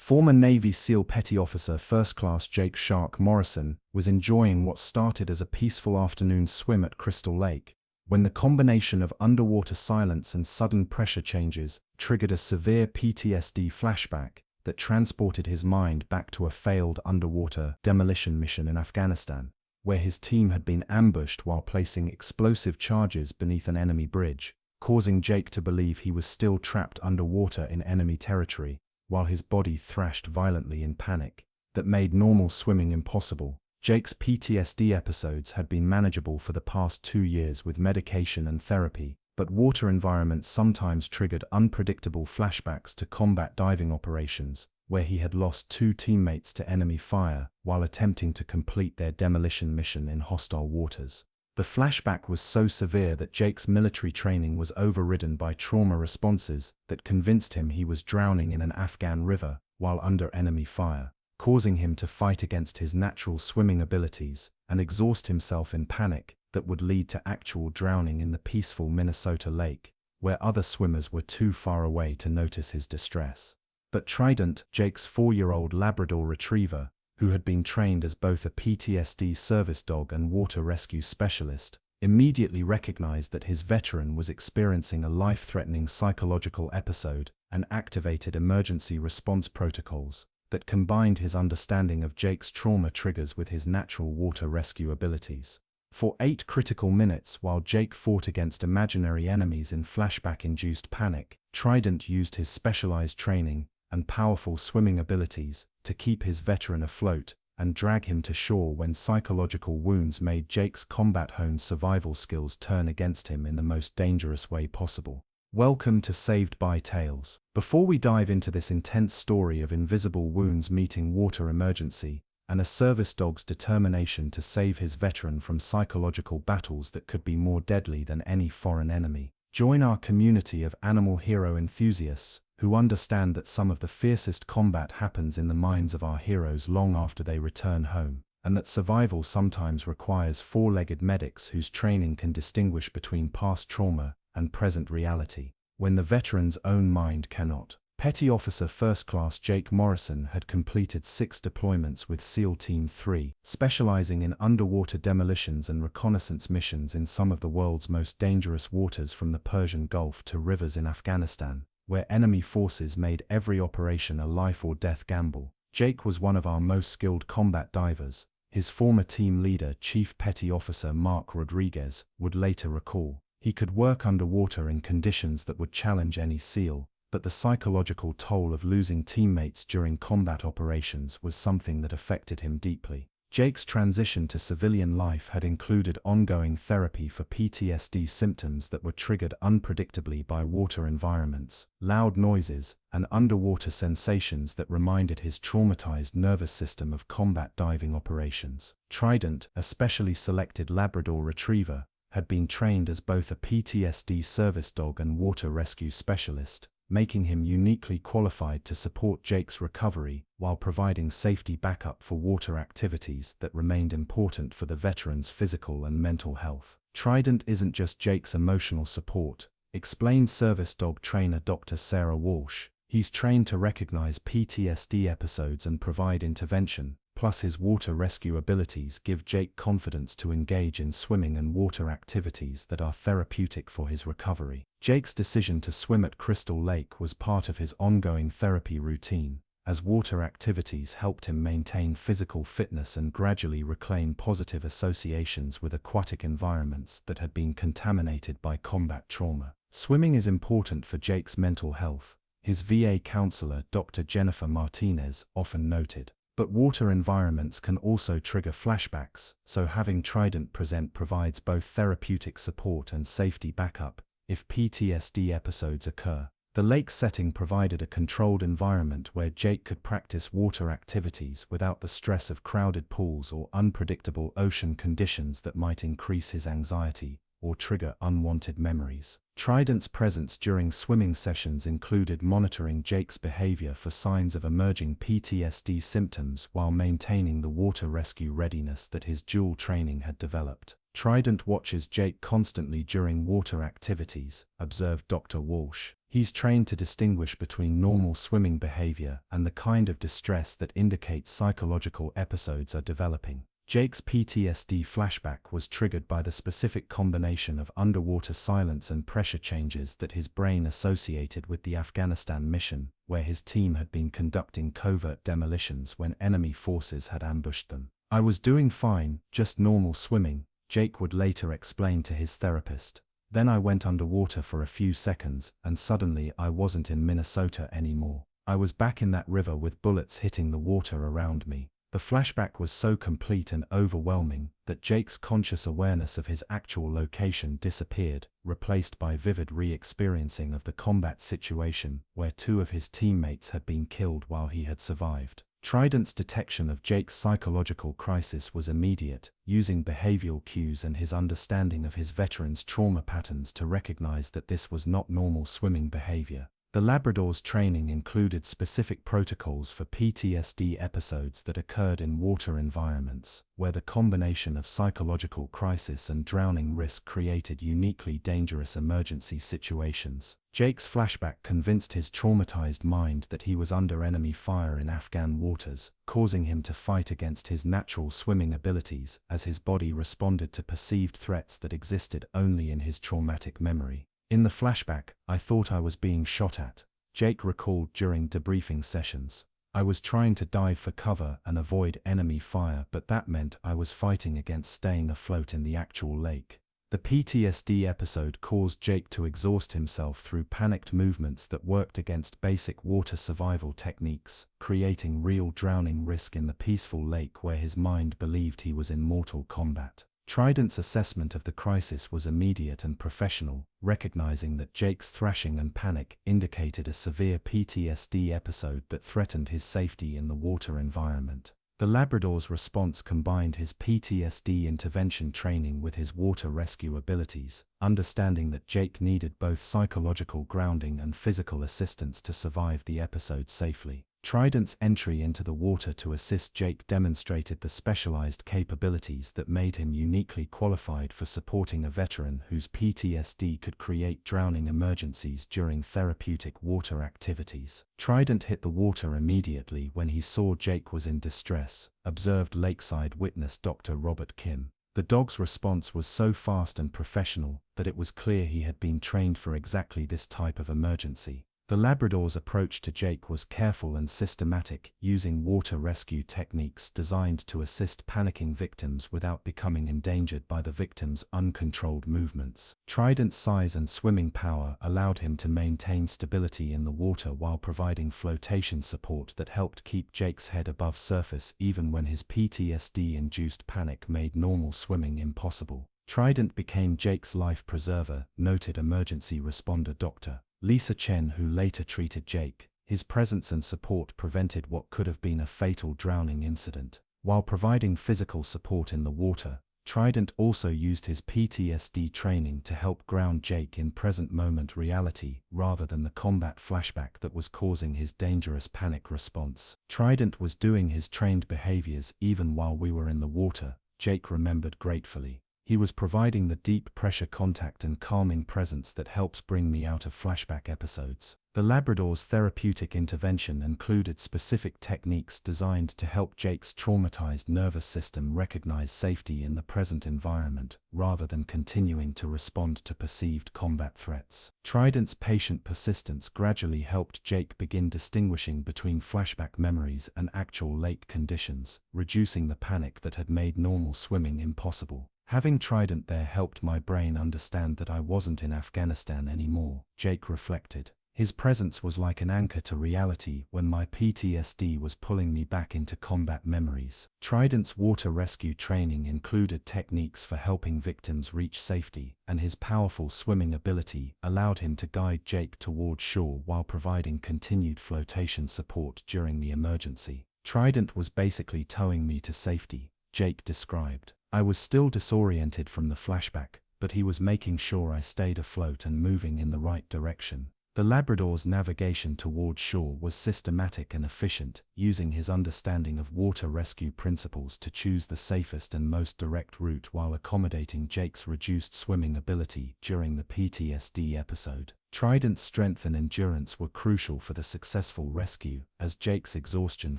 Former Navy SEAL Petty Officer First Class Jake Morrison was enjoying what started as a peaceful afternoon swim at Crystal Lake, when the combination of underwater silence and sudden pressure changes triggered a severe PTSD flashback that transported his mind back to a failed underwater demolition mission in Afghanistan, where his team had been ambushed while placing explosive charges beneath an enemy bridge, causing Jake to believe he was still trapped underwater in enemy territory, while his body thrashed violently in panic. That made normal swimming impossible. Jake's PTSD episodes had been manageable for the past 2 years with medication and therapy, but water environments sometimes triggered unpredictable flashbacks to combat diving operations, where he had lost 2 teammates to enemy fire while attempting to complete their demolition mission in hostile waters. The flashback was so severe that Jake's military training was overridden by trauma responses that convinced him he was drowning in an Afghan river while under enemy fire, causing him to fight against his natural swimming abilities and exhaust himself in panic that would lead to actual drowning in the peaceful Minnesota lake, where other swimmers were too far away to notice his distress. But Trident, Jake's 4-year-old Labrador Retriever, who had been trained as both a PTSD service dog and water rescue specialist, immediately recognized that his veteran was experiencing a life-threatening psychological episode and activated emergency response protocols that combined his understanding of Jake's trauma triggers with his natural water rescue abilities. For 8 critical minutes while Jake fought against imaginary enemies in flashback-induced panic, Trident used his specialized training and powerful swimming abilities to keep his veteran afloat and drag him to shore when psychological wounds made Jake's combat-honed survival skills turn against him in the most dangerous way possible. Welcome to Saved by Tales. Before we dive into this intense story of invisible wounds meeting water emergency and a service dog's determination to save his veteran from psychological battles that could be more deadly than any foreign enemy, join our community of animal hero enthusiasts who understand that some of the fiercest combat happens in the minds of our heroes long after they return home, and that survival sometimes requires 4-legged medics whose training can distinguish between past trauma and present reality, when the veteran's own mind cannot. Petty Officer First Class Jake Morrison had completed 6 deployments with SEAL Team 3, specializing in underwater demolitions and reconnaissance missions in some of the world's most dangerous waters, from the Persian Gulf to rivers in Afghanistan, where enemy forces made every operation a life-or-death gamble. Jake was one of our most skilled combat divers. His former team leader, Chief Petty Officer Mark Rodriguez, would later recall. He could work underwater in conditions that would challenge any SEAL, but the psychological toll of losing teammates during combat operations was something that affected him deeply. Jake's transition to civilian life had included ongoing therapy for PTSD symptoms that were triggered unpredictably by water environments, loud noises, and underwater sensations that reminded his traumatized nervous system of combat diving operations. Trident, a specially selected Labrador Retriever, had been trained as both a PTSD service dog and water rescue specialist, making him uniquely qualified to support Jake's recovery while providing safety backup for water activities that remained important for the veteran's physical and mental health. Trident isn't just Jake's emotional support, explained service dog trainer Dr. Sarah Walsh. He's trained to recognize PTSD episodes and provide intervention, plus his water rescue abilities give Jake confidence to engage in swimming and water activities that are therapeutic for his recovery. Jake's decision to swim at Crystal Lake was part of his ongoing therapy routine, as water activities helped him maintain physical fitness and gradually reclaim positive associations with aquatic environments that had been contaminated by combat trauma. Swimming is important for Jake's mental health, his VA counselor Dr. Jennifer Martinez often noted. But water environments can also trigger flashbacks, so having Trident present provides both therapeutic support and safety backup if PTSD episodes occur. The lake setting provided a controlled environment where Jake could practice water activities without the stress of crowded pools or unpredictable ocean conditions that might increase his anxiety or trigger unwanted memories. Trident's presence during swimming sessions included monitoring Jake's behavior for signs of emerging PTSD symptoms while maintaining the water rescue readiness that his dual training had developed. Trident watches Jake constantly during water activities, observed Dr. Walsh. He's trained to distinguish between normal swimming behavior and the kind of distress that indicates psychological episodes are developing. Jake's PTSD flashback was triggered by the specific combination of underwater silence and pressure changes that his brain associated with the Afghanistan mission, where his team had been conducting covert demolitions when enemy forces had ambushed them. "I was doing fine, just normal swimming," Jake would later explain to his therapist. "Then I went underwater for a few seconds, and suddenly I wasn't in Minnesota anymore. I was back in that river with bullets hitting the water around me." The flashback was so complete and overwhelming that Jake's conscious awareness of his actual location disappeared, replaced by vivid re-experiencing of the combat situation where two of his teammates had been killed while he had survived. Trident's detection of Jake's psychological crisis was immediate, using behavioral cues and his understanding of his veteran's trauma patterns to recognize that this was not normal swimming behavior. The Labrador's training included specific protocols for PTSD episodes that occurred in water environments, where the combination of psychological crisis and drowning risk created uniquely dangerous emergency situations. Jake's flashback convinced his traumatized mind that he was under enemy fire in Afghan waters, causing him to fight against his natural swimming abilities as his body responded to perceived threats that existed only in his traumatic memory. "In the flashback, I thought I was being shot at," Jake recalled during debriefing sessions. "I was trying to dive for cover and avoid enemy fire, but that meant I was fighting against staying afloat in the actual lake." The PTSD episode caused Jake to exhaust himself through panicked movements that worked against basic water survival techniques, creating real drowning risk in the peaceful lake where his mind believed he was in mortal combat. Trident's assessment of the crisis was immediate and professional, recognizing that Jake's thrashing and panic indicated a severe PTSD episode that threatened his safety in the water environment. The Labrador's response combined his PTSD intervention training with his water rescue abilities, understanding that Jake needed both psychological grounding and physical assistance to survive the episode safely. Trident's entry into the water to assist Jake demonstrated the specialized capabilities that made him uniquely qualified for supporting a veteran whose PTSD could create drowning emergencies during therapeutic water activities. Trident hit the water immediately when he saw Jake was in distress, observed lakeside witness Dr. Robert Kim. The dog's response was so fast and professional that it was clear he had been trained for exactly this type of emergency. The Labrador's approach to Jake was careful and systematic, using water rescue techniques designed to assist panicking victims without becoming endangered by the victim's uncontrolled movements. Trident's size and swimming power allowed him to maintain stability in the water while providing flotation support that helped keep Jake's head above surface even when his PTSD-induced panic made normal swimming impossible. Trident became Jake's life preserver, noted emergency responder Dr. Lisa Chen, who later treated Jake. His presence and support prevented what could have been a fatal drowning incident. While providing physical support in the water, Trident also used his PTSD training to help ground Jake in present-moment reality rather than the combat flashback that was causing his dangerous panic response. "Trident was doing his trained behaviors even while we were in the water," Jake remembered gratefully. "He was providing the deep pressure contact and calming presence that helps bring me out of flashback episodes." The Labrador's therapeutic intervention included specific techniques designed to help Jake's traumatized nervous system recognize safety in the present environment, rather than continuing to respond to perceived combat threats. Trident's patient persistence gradually helped Jake begin distinguishing between flashback memories and actual lake conditions, reducing the panic that had made normal swimming impossible. "Having Trident there helped my brain understand that I wasn't in Afghanistan anymore," Jake reflected. "His presence was like an anchor to reality when my PTSD was pulling me back into combat memories." Trident's water rescue training included techniques for helping victims reach safety, and his powerful swimming ability allowed him to guide Jake toward shore while providing continued flotation support during the emergency. "Trident was basically towing me to safety," Jake described. "I was still disoriented from the flashback, but he was making sure I stayed afloat and moving in the right direction." The Labrador's navigation toward shore was systematic and efficient, using his understanding of water rescue principles to choose the safest and most direct route while accommodating Jake's reduced swimming ability during the PTSD episode. Trident's strength and endurance were crucial for the successful rescue, as Jake's exhaustion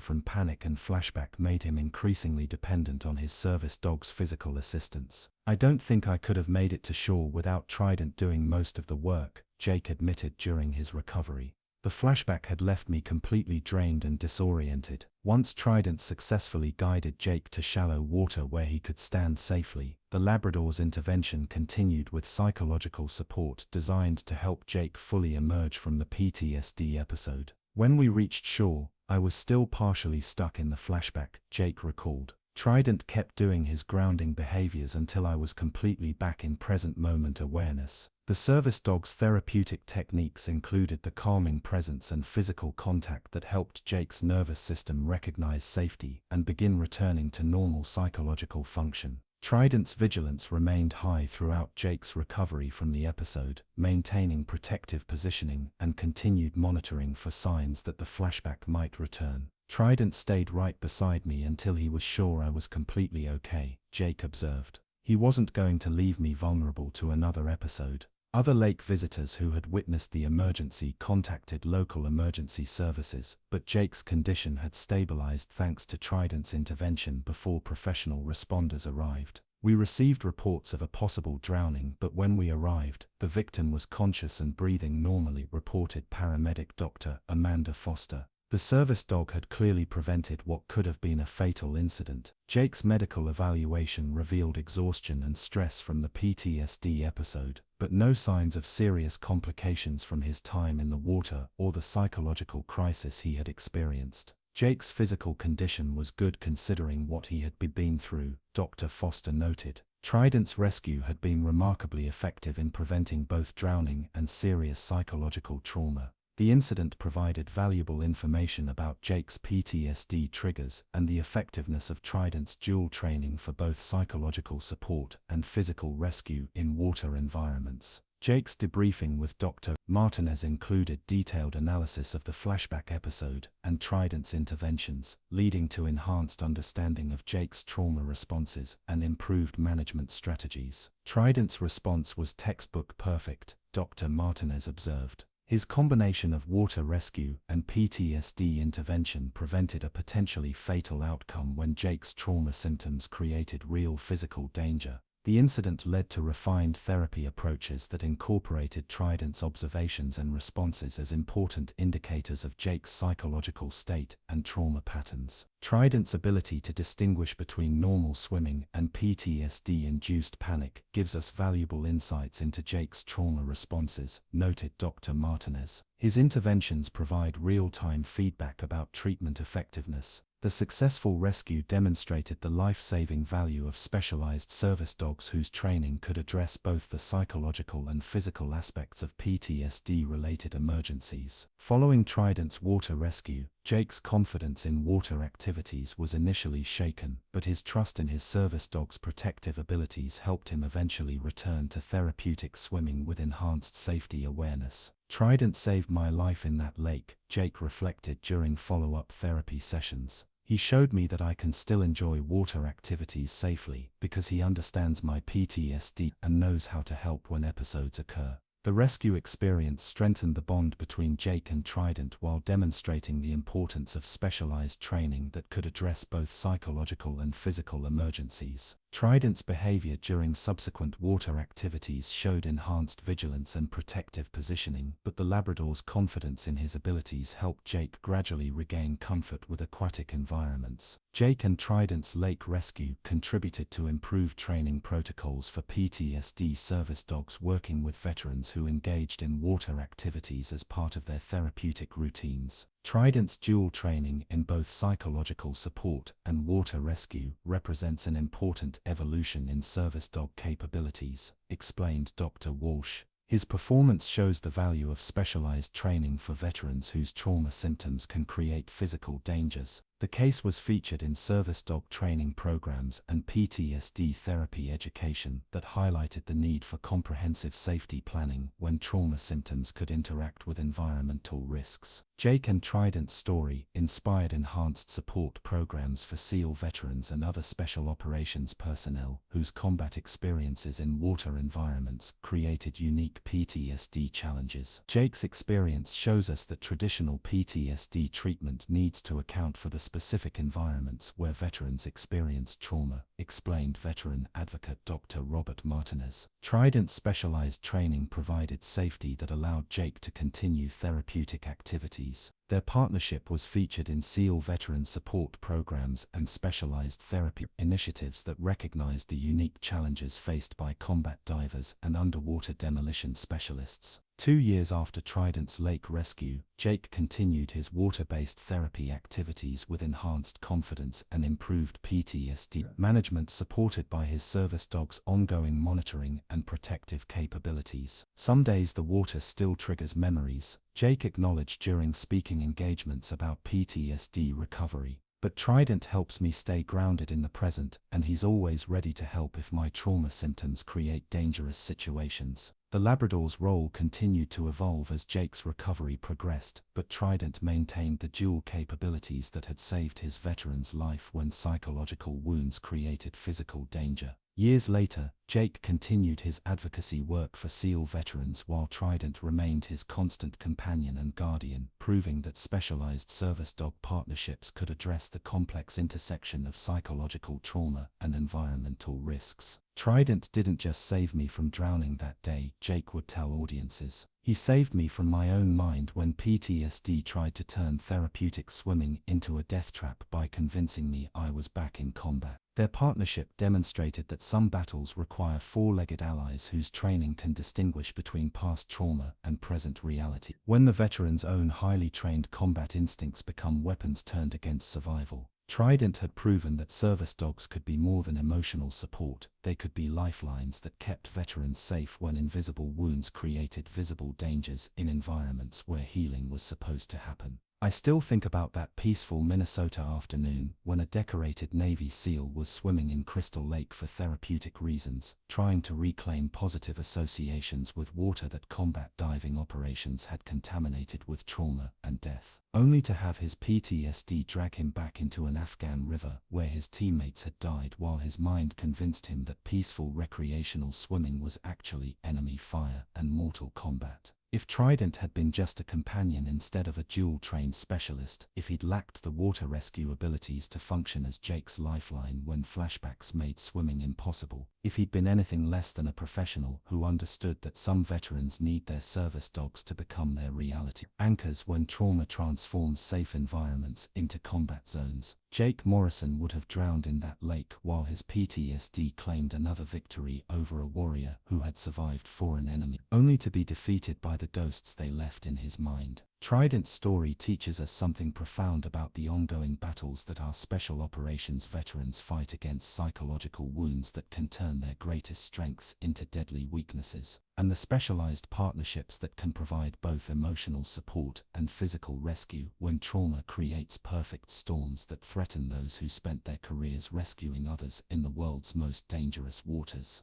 from panic and flashback made him increasingly dependent on his service dog's physical assistance. "I don't think I could have made it to shore without Trident doing most of the work," Jake admitted during his recovery. "The flashback had left me completely drained and disoriented." Once Trident successfully guided Jake to shallow water where he could stand safely, the Labrador's intervention continued with psychological support designed to help Jake fully emerge from the PTSD episode. "When we reached shore, I was still partially stuck in the flashback," Jake recalled. "Trident kept doing his grounding behaviors until I was completely back in present moment awareness." The service dog's therapeutic techniques included the calming presence and physical contact that helped Jake's nervous system recognize safety and begin returning to normal psychological function. Trident's vigilance remained high throughout Jake's recovery from the episode, maintaining protective positioning and continued monitoring for signs that the flashback might return. "Trident stayed right beside me until he was sure I was completely okay," Jake observed. "He wasn't going to leave me vulnerable to another episode." Other lake visitors who had witnessed the emergency contacted local emergency services, but Jake's condition had stabilized thanks to Trident's intervention before professional responders arrived. "We received reports of a possible drowning, but when we arrived, the victim was conscious and breathing normally," reported paramedic Dr. Amanda Foster. The service dog had clearly prevented what could have been a fatal incident. Jake's medical evaluation revealed exhaustion and stress from the PTSD episode, but no signs of serious complications from his time in the water or the psychological crisis he had experienced. Jake's physical condition was good considering what he had been through, Dr. Foster noted. Trident's rescue had been remarkably effective in preventing both drowning and serious psychological trauma. The incident provided valuable information about Jake's PTSD triggers and the effectiveness of Trident's dual training for both psychological support and physical rescue in water environments. Jake's debriefing with Dr. Martinez included detailed analysis of the flashback episode and Trident's interventions, leading to enhanced understanding of Jake's trauma responses and improved management strategies. "Trident's response was textbook perfect," Dr. Martinez observed. "His combination of water rescue and PTSD intervention prevented a potentially fatal outcome when Jake's trauma symptoms created real physical danger." The incident led to refined therapy approaches that incorporated Trident's observations and responses as important indicators of Jake's psychological state and trauma patterns. Trident's ability to distinguish between normal swimming and PTSD-induced panic gives us valuable insights into Jake's trauma responses, noted Dr. Martinez. His interventions provide real-time feedback about treatment effectiveness. The successful rescue demonstrated the life-saving value of specialized service dogs whose training could address both the psychological and physical aspects of PTSD-related emergencies. Following Trident's water rescue, Jake's confidence in water activities was initially shaken, but his trust in his service dog's protective abilities helped him eventually return to therapeutic swimming with enhanced safety awareness. "Trident saved my life in that lake," Jake reflected during follow-up therapy sessions. "He showed me that I can still enjoy water activities safely because he understands my PTSD and knows how to help when episodes occur." The rescue experience strengthened the bond between Jake and Trident while demonstrating the importance of specialized training that could address both psychological and physical emergencies. Trident's behavior during subsequent water activities showed enhanced vigilance and protective positioning, but the Labrador's confidence in his abilities helped Jake gradually regain comfort with aquatic environments. Jake and Trident's lake rescue contributed to improved training protocols for PTSD service dogs working with veterans who engaged in water activities as part of their therapeutic routines. Trident's dual training in both psychological support and water rescue represents an important evolution in service dog capabilities, explained Dr. Walsh. His performance shows the value of specialized training for veterans whose trauma symptoms can create physical dangers. The case was featured in service dog training programs and PTSD therapy education that highlighted the need for comprehensive safety planning when trauma symptoms could interact with environmental risks. Jake and Trident's story inspired enhanced support programs for SEAL veterans and other special operations personnel whose combat experiences in water environments created unique unique PTSD challenges. Jake's experience shows us that traditional PTSD treatment needs to account for the specific environments where veterans experience trauma, explained veteran advocate Dr. Robert Martinez. Trident's specialized training provided safety that allowed Jake to continue therapeutic activities. Their partnership was featured in SEAL veteran support programs and specialized therapy initiatives that recognized the unique challenges faced by combat divers and underwater demolition specialists. 2 years after Trident's lake rescue, Jake continued his water-based therapy activities with enhanced confidence and improved PTSD management, supported by his service dog's ongoing monitoring and protective capabilities. Some days the water still triggers memories, Jake acknowledged during speaking engagements about PTSD recovery. But Trident helps me stay grounded in the present, and he's always ready to help if my trauma symptoms create dangerous situations. The Labrador's role continued to evolve as Jake's recovery progressed, but Trident maintained the dual capabilities that had saved his veteran's life when psychological wounds created physical danger. Years later, Jake continued his advocacy work for SEAL veterans while Trident remained his constant companion and guardian, proving that specialized service dog partnerships could address the complex intersection of psychological trauma and environmental risks. Trident didn't just save me from drowning that day, Jake would tell audiences. He saved me from my own mind when PTSD tried to turn therapeutic swimming into a death trap by convincing me I was back in combat. Their partnership demonstrated that some battles require four-legged allies whose training can distinguish between past trauma and present reality. When the veteran's own highly trained combat instincts become weapons turned against survival, Trident had proven that service dogs could be more than emotional support. They could be lifelines that kept veterans safe when invisible wounds created visible dangers in environments where healing was supposed to happen. I still think about that peaceful Minnesota afternoon when a decorated Navy SEAL was swimming in Crystal Lake for therapeutic reasons, trying to reclaim positive associations with water that combat diving operations had contaminated with trauma and death, only to have his PTSD drag him back into an Afghan river where his teammates had died while his mind convinced him that peaceful recreational swimming was actually enemy fire and mortal combat. If Trident had been just a companion instead of a dual-trained specialist, if he'd lacked the water rescue abilities to function as Jake's lifeline when flashbacks made swimming impossible, if he'd been anything less than a professional who understood that some veterans need their service dogs to become their reality anchors when trauma transforms safe environments into combat zones, Jake Morrison would have drowned in that lake while his PTSD claimed another victory over a warrior who had survived foreign enemy, only to be defeated by the ghosts they left in his mind. Trident's story teaches us something profound about the ongoing battles that our special operations veterans fight against psychological wounds that can turn their greatest strengths into deadly weaknesses, and the specialized partnerships that can provide both emotional support and physical rescue when trauma creates perfect storms that threaten those who spent their careers rescuing others in the world's most dangerous waters.